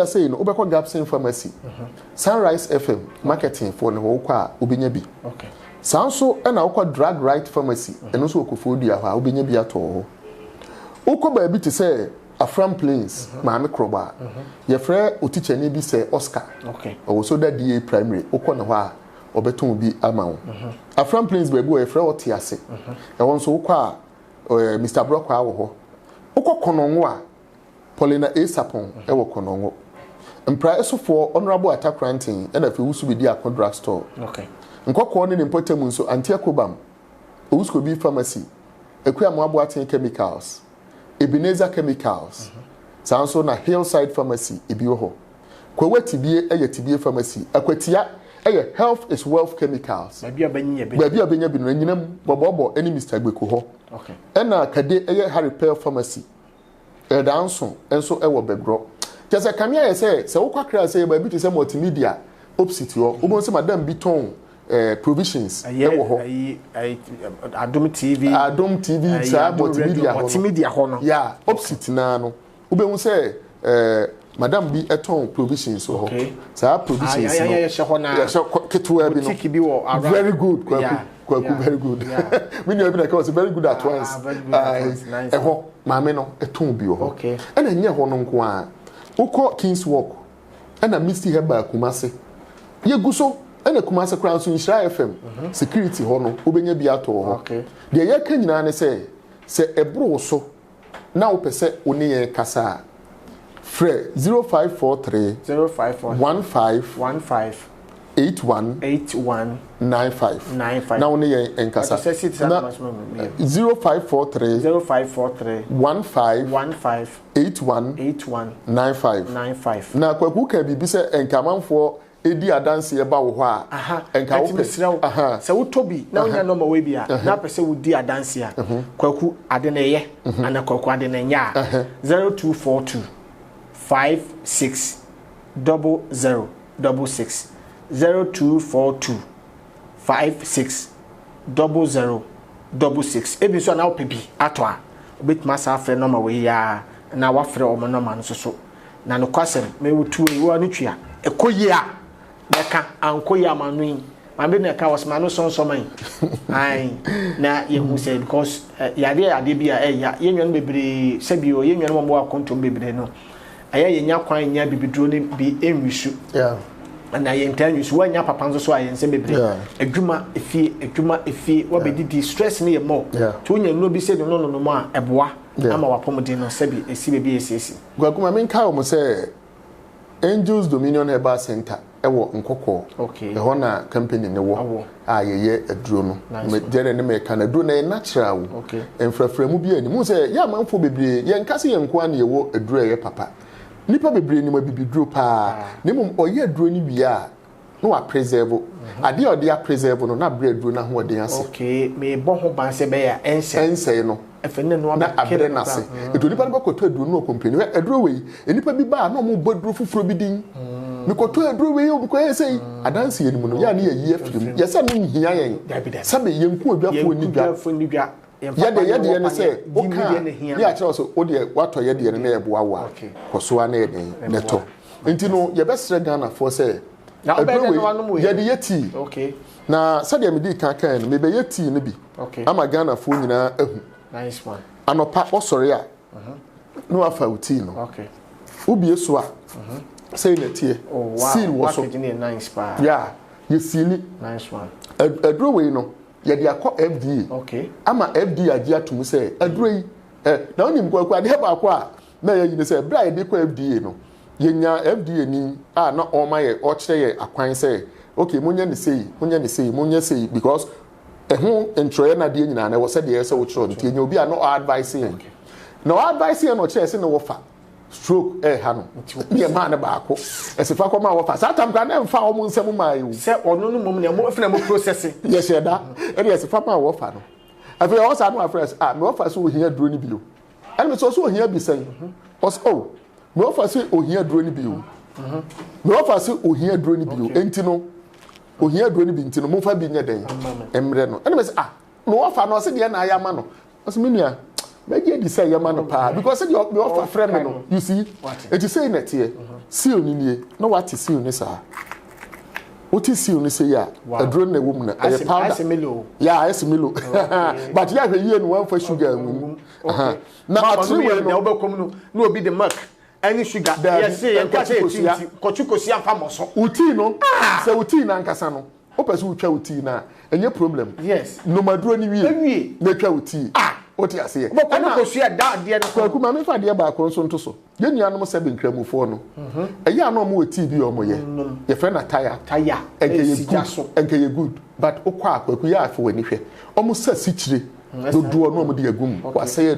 Speaker 4: say no obekọ Gapsen Pharmacy Sunrise FM marketing for ne ho kwa obenya bi
Speaker 2: okay
Speaker 4: sanso na okọ Drag Right Pharmacy eno so Koforidia ha obenya bi ato ho okoba bi te say Afram Plains maame kroba ye frɛ oticha ni bi say Oscar
Speaker 2: okay
Speaker 4: o so da DA primary okọ ne ho a obeton bi ama wo Afram Plains ba bi o ye frɛ otiase e won so okọ a Mr Brock a wo ho okọ kononwo a Paulina Sapon e wo kononwo mpra esofo honorable Atakrantin e na fe wusu bi di akọ drug store
Speaker 2: okay
Speaker 4: nkọkọ ne importamu nso Antiakobam Owusko bi pharmacy Ekuamo Aboaten Chemicals Ebenezer Chemicals sanso na Hillside Pharmacy ebi ho Kwawatibie eye tibie pharmacy Akwatia eye Health is Wealth Chemicals
Speaker 2: baby abanya
Speaker 4: bi no nyinam bobobo eni Mr Gbeko ho
Speaker 2: okay
Speaker 4: ena kade eye Harry Pearl Pharmacy danso enso ewo begro kese kamia ye se wokakra se ba bi te se multimedia opposite ho ubon se madam bi ton provisions ewo ho
Speaker 2: Adom TV
Speaker 4: sa multimedia
Speaker 2: ho no
Speaker 4: yeah opposite na no ubon se madam bi eton provisions ho sa provisions ketwa bi no very good kwaku very good me know be was very good at once ho maame no eton bi ho
Speaker 2: okay
Speaker 4: ena nye ho no nko a ukọ Kings Walk ena Misty Heba Kumase ye guso ena Kumase kran so Nhyira FM security ho no obenya bi ato ho
Speaker 2: okay
Speaker 4: de ye ka nyina ne se ebro so na wo pese oni ye kasa frɛ 0543 15 81 95 na oni ye enkasa 0543 15 81 95 na kwaku ka bibi se enkamanfo edi adanse ye ba wo ho a
Speaker 2: enka wo se wo tobi na onya no ma we bia na pese wo di adanse a kwaku ade na ye ana kwaku ade na nya 0242 56 00 66 0242 56 00 66 ebi so na wo pebi ato a obetuma sa afre no ma we ya na wa frɛ o mo no ma no so na no kwasem me wo tuwe wo ani twia ekoyi a beka ankoyi amanu ma be na ka wasma no sonsoman ai na ye hu say because yade bia ya yenwon bebre sabio yenwon mo akontom bebre no aya yenya kwan nya bibiduro ne bi enwisu
Speaker 4: yeah
Speaker 2: na ye ntanyu so wanya papa nso so ayense bebre adwuma efie wa bedidi stress ne ye mo to nya no bi se no mo a eboa ama wapomden no sebi esi bebi esi
Speaker 4: gwaguma men kai o say Angels Dominion Herbal Center ewo nkoko
Speaker 2: okay
Speaker 4: e ho na company ne wo ayeye aduro no me jere ne me kana aduro na natural
Speaker 2: okay
Speaker 4: enfrafra mu bi ani mu say ya manfo bebre ye nkase ye nko na ye wo aduro ye papa nipa bebre ni ma bibiduro pa ne mum oye aduro ni bia no wa preserve ade ode a preserve no na bre aduro na ho ode ase
Speaker 2: okay me bo ho ban se be ya ense
Speaker 4: no
Speaker 2: efene no
Speaker 4: na abre na se eto nipa ba koto aduro no company we aduro we nipa bi ba na mo boduro fufuro bi din me koto aduro we o ko say adanse ye ni mu no ya na ye afiri ye se no hia yen sabe ye nku oduafo ni dwa yede ne say o ka ni a kire so o de wato yede ne na ye boawa koso ana ye den neto enti no ye besre Ghana for say
Speaker 2: na obede no wanu mu
Speaker 4: yede yeti
Speaker 2: okay
Speaker 4: na sade me di kan no me be yeti ne bi ama Ghana fo nyina ahu
Speaker 2: nice one
Speaker 4: anopa osore a no afa uti no
Speaker 2: okay
Speaker 4: ubie so a say na tie seal wo so
Speaker 2: nice pa
Speaker 4: yeah you seal
Speaker 2: nice one
Speaker 4: aduro we no ye dia ko FDA
Speaker 2: okay
Speaker 4: ama FDA agi atum say aduro yi na onim kwa kwa de ba kwa na ye yin say bra ye de ko FDA no ye nya FDA ni na o ma ye o kire ye akwan say okay munya ni say because ehun entroye na de nyina na wo se de ye se wo kire nti nya obi a no advice yin no advice yin no kire se no wo fa stroke ha no me ma na ba ko esifa ko ma wo fa satam ka na mfa o mu nsem ma yi
Speaker 2: se ono no mum na mo afina mo process
Speaker 4: yes da e de esifa ma wo fa no afi o sa no afres me wo fa so ohia duro ni bio and me so ohia bi sen me wo fa so ohia duro ni bio me wo fa so ohia duro ni bio enti no ohia duro ni bi enti no mo fa bi nya den emre no and me say me wo fa no se de na aya ma no so me nua maybe they say your man pa because you offer friend no you see it is saying that here see oni nie no what is see oni sa what is see oni say ya aduro na wo mu na e powder yeah asemelo but yeah here no one for sugar mu na atwe
Speaker 2: na obekom no na obi de mark any sugar yes say kochukosi afamoso
Speaker 4: uti no say uti na nkasa no o pese utwa uti na enye problem
Speaker 2: yes
Speaker 4: no maduro ni wie na twa uti oti ase ye
Speaker 2: ana kosua da de no
Speaker 4: ko kuma me fa de ba ko nso ntoso ye nuanom se be nkramufo no eya na omo TV omo ye friend na tire enke ye good but okwa akwaku ya afa wani hwe omo sa sikire dodo no omo de agum wa say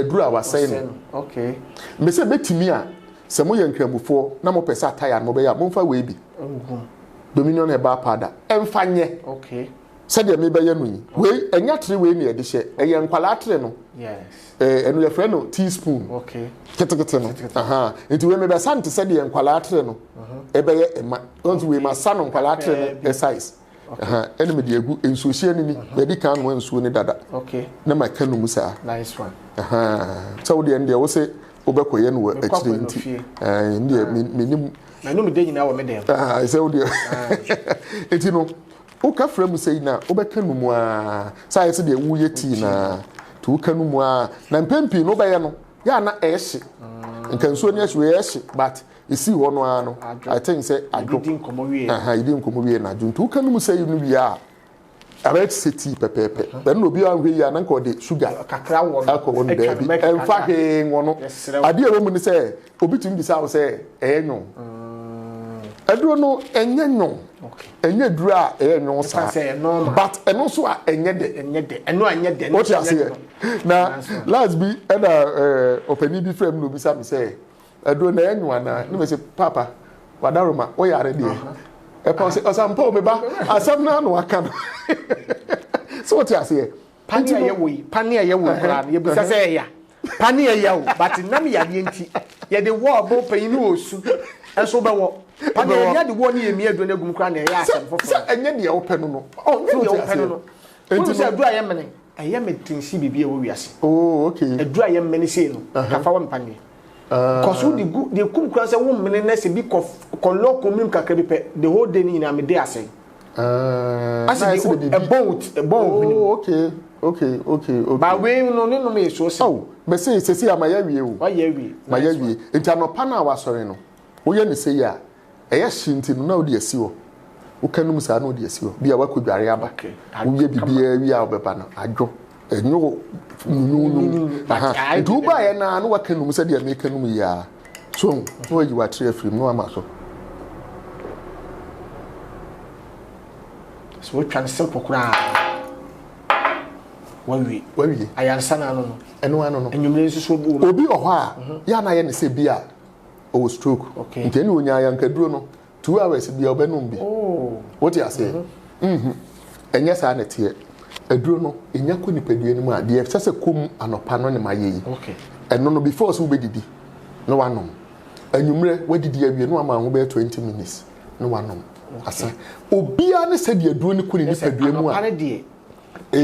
Speaker 4: duru a wa say no
Speaker 2: okay
Speaker 4: me se betimi a se mo ye nkramufo na mo pesa tire no be ya mo fa we bi Dominion Herbal Powder emfanye
Speaker 2: okay
Speaker 4: said me be yanu yi we enya tre we ne de hye eye nkwala tre no
Speaker 2: yes
Speaker 4: enu ye frɛ no teaspoon
Speaker 2: okay
Speaker 4: ketekete no nti we me be sante said ye nkwala tre no e be ye ema onto we ma sa no nkwala tre no size enu me de egu ensuo hye ni be di kan no ensuo ni dada
Speaker 2: okay
Speaker 4: na ma kanu mu sa
Speaker 2: nice one
Speaker 4: so we de wo se obekoye no akire nti ndi menim
Speaker 2: na no me de nyina wo me dem
Speaker 4: se wo de enti no o ka fra mu sei na o beka no mu a sa yesi de wu yeti na to ka no mu a na mpempi no be ye no ya na ehye nkanso ni ehye ehye but isi ho no a no I think say adwo
Speaker 2: idin komowie
Speaker 4: idin komowie na adwo to ka no mu sei no wi a about city pepepe ben no bi an hwe ya na nko de sugar
Speaker 2: kakra wo no
Speaker 4: akọ won da bi emfa he wono ade e wo mu ni say obi tumi bi sa wo say enyo adwo no enye nyo enye duru a enyo sa but eno so a enye de
Speaker 2: eno anye de
Speaker 4: what you say na last be na openi bi frame no bi sa me say adwo na enyo ana no me say papa wadaroma wo yare de e pa say osampo me ba asam na no aka no so what you say
Speaker 2: pani aye wo kra no ye bi say ya pani aye wo but nam ya de nti ye de wo bo pani no osu enso be wo pani ya de wo ni emi adu na gum kra na ya asem fofo
Speaker 4: enye de wo pe no no
Speaker 2: so de wo pe no enti say adu aye mene aye metinsi bibi e wo wiase
Speaker 4: okay
Speaker 2: adu aye mene sei no kafa wo mpani koso de kum kra say wo mene na se bi ko loko mim kakra bi pe the whole day ni na me dey ase a boat okay ba we no me so se
Speaker 4: me say sesi amaya wie o maya wie enti anopa na wa sori no wo ye ne sei a eye shinti no na odi asi wo wo kanum sa na odi asi wo bia wa kodware aba wo ye bibia wi a obeba no adwo enyo nunu aha do ba ye na no waka num se de make num ya so no yi wa tre afrim no ama
Speaker 2: so what can simple kura wawi ayansa na no
Speaker 4: eno ano no
Speaker 2: enwumre nsuso bu
Speaker 4: obi oho a ya na ye ne se bia o stroke nteni onya yanka duro no 2 hours bia obenum bi what you say enye sa na tie aduro no enya ko nipadua ni mu a de sese kom anopa no ne mayeyi eno no before so be didi no wanom anwumre wadidi awie no ama ho be 20 minutes no wanom asa obia ne se de aduro ni ko ni nipadua mu a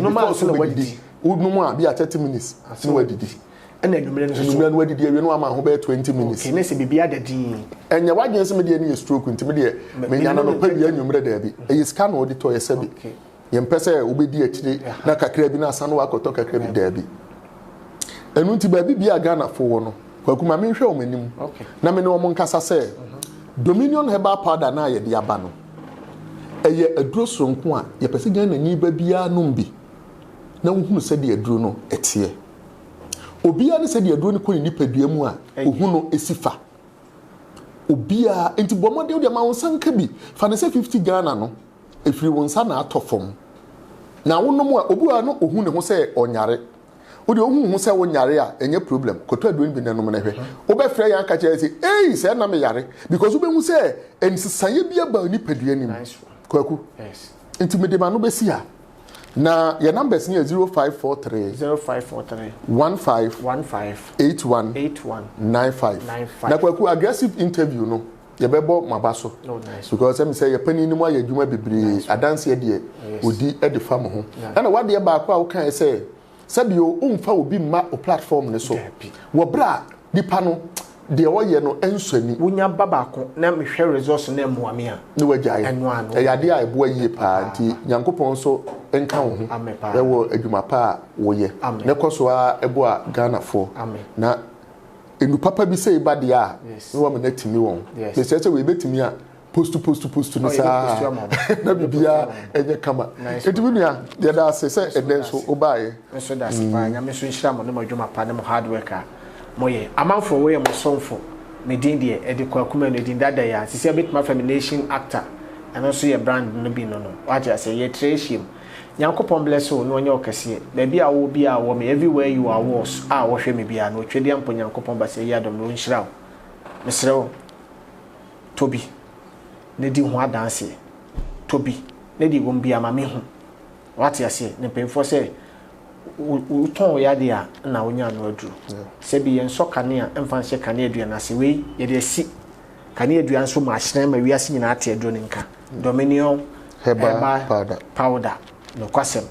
Speaker 4: no ma so wadidi udum a bia 30 minutes no wadidi
Speaker 2: ena anwumre no
Speaker 4: so no wadidi awie no ama ho be 20 minutes
Speaker 2: okay ne se bibia dadin
Speaker 4: enya wadwen se me de ne stroke ntime de me nya no pa bia anwumre da bi e scan auditor ye se bi yempese obedi akire na kakra bi na asano wakoto kakra bi da bi enu nti ba bibia Ghana fo wo no kwakuma me hwe o manim na me ne o nkasa se Dominion herbal powder na ye de aba no eye aduro sonko a ye pese Ghana ni ba bia no mbi na wohunu se de aduro no etie obia ne se de aduro ne ko ni nipadua mu a ohunu esifa obia enti bomode de ma wonsanka bi fa ne se 50 Ghana no efiri wonsa na atofom na wonom a obu a no ohun ne ho se onyare wo de ohun ho se wonyare a enye problem koto aduro bi nanom na hwe wo be frɛ yan ka kye se se na me yare because wo be hu se ensisaye bia ba ni padua nim kwaku
Speaker 2: yes
Speaker 4: enti me de ma no be si a na your numbers ni 0543 15 81 95 na kwaku aggressive interview no ye bebo mabaso because em say ye pani ni mo ya adwuma bebre adanse ye de odi e de fam ho na wade ba akwa wo kan say sabio umfa obi ma o platform ne so wo bra dipa no de wo ye no ensani
Speaker 2: wonya baba ko na me hwe resource na muame a
Speaker 4: ne wajaye e yade a ebo yie pa nti nyankopon so enka wo ho e wo adwuma pa wo ye ne koso a ebo a Ghana fo na enu papa bi say ba de a no wa me na timi won me say we betimi a post no sa na bibia enye kama etimi nua de da say eden so obaye
Speaker 2: so da sipa nya me so nhira mo ne madwuma pa ne mo hard worker moye amanfo we mo sonfo me din de e de kwakuma no din dada ya sisi betima femination actor and also your brand no bi no what you say ye treshim Yankopon bless you no onye okese na bia wo bia wo me everywhere you are was wo hwe me bia no twede ampo Yankopon ba se yadom no nhira mesrew Tobi ne di ho adanse Tobi ne di won bia ma me hu what you say ne penfo se u ton ya dia na onya no aduru se bi yen so kane a emfa nse kane adua na se we ye de si kane adua nso ma hyena ma wiase nyina ate aduru nka Dominion herbal powder no kwasem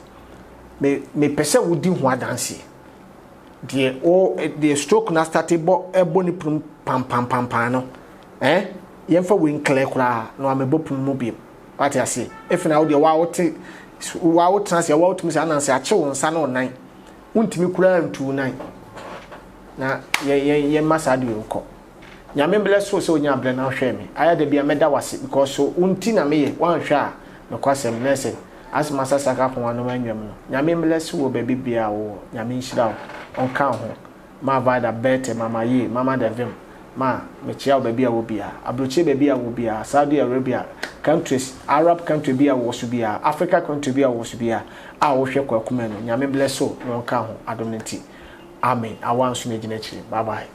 Speaker 2: me pese wudi ho adanse de stroke na start ebo ni prum pam no yemfa we nkle kura no amebo prum mo biem what you say if na wo de wa wo transe wa wo tumi sa nanse ache wo nsa no nan wontimi kura ntu nan na ye masa de nko nyame bless so onya ble na hwe me aya de bia meda wase because so unti na me ye wan hwe a no kwasem blessing as masa saka ko anu manwam no nyame bless wo baby bia wo nyame nhira wo onka ho ma vada bete mama ye mama devim ma me chia wo baby a wo bia abroche baby a wo bia Saudi Arabia countries Arab country bia wo so bia Africa country bia wo so bia a wo hwe kwakuma no nyame bless wo onka ho adomnti amen awan so na gina chiri bye bye.